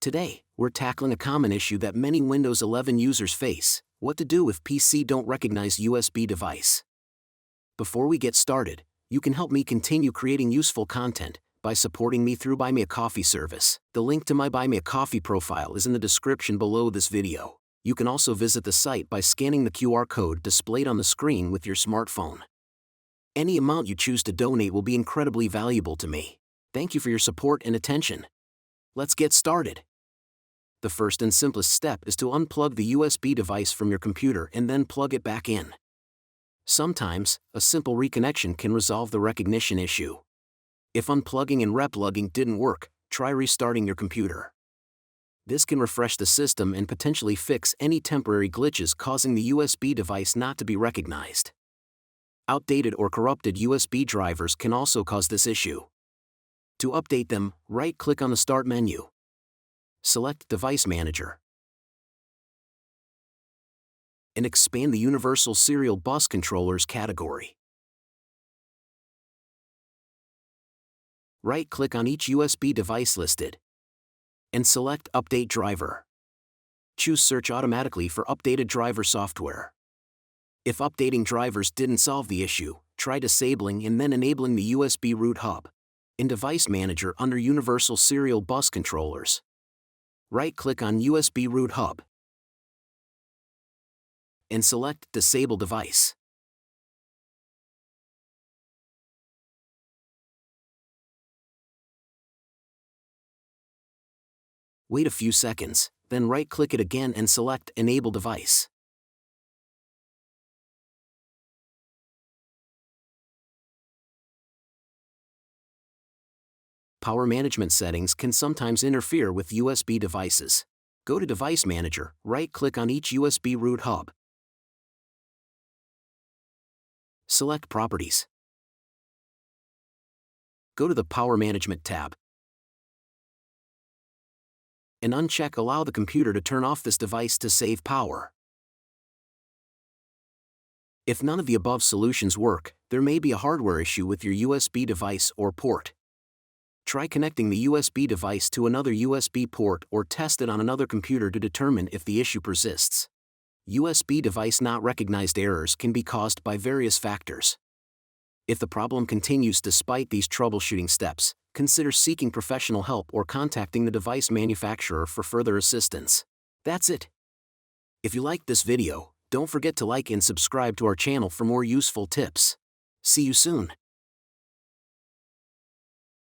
Today, we're tackling a common issue that many Windows 11 users face: what to do if PC don't recognize USB device. Before we get started, you can help me continue creating useful content by supporting me through Buy Me a Coffee service. The link to my Buy Me a Coffee profile is in the description below this video. You can also visit the site by scanning the QR code displayed on the screen with your smartphone. Any amount you choose to donate will be incredibly valuable to me. Thank you for your support and attention. Let's get started. The first and simplest step is to unplug the USB device from your computer and then plug it back in. Sometimes, a simple reconnection can resolve the recognition issue. If unplugging and replugging didn't work, try restarting your computer. This can refresh the system and potentially fix any temporary glitches causing the USB device not to be recognized. Outdated or corrupted USB drivers can also cause this issue. To update them, right-click on the Start menu. Select Device Manager. And expand the Universal Serial Bus Controllers category. Right-click on each USB device listed. And select Update Driver. Choose Search automatically for updated driver software. If updating drivers didn't solve the issue, try disabling and then enabling the USB root hub. In Device Manager under Universal Serial Bus Controllers, right-click on USB root hub and select Disable Device. Wait a few seconds, then right-click it again and select Enable Device. Power management settings can sometimes interfere with USB devices. Go to Device Manager, right-click on each USB root hub. Select Properties. Go to the Power Management tab. And uncheck Allow the computer to turn off this device to save power. If none of the above solutions work, there may be a hardware issue with your USB device or port. Try connecting the USB device to another USB port or test it on another computer to determine if the issue persists. USB device not recognized errors can be caused by various factors. If the problem continues despite these troubleshooting steps, consider seeking professional help or contacting the device manufacturer for further assistance. That's it. If you liked this video, don't forget to like and subscribe to our channel for more useful tips. See you soon.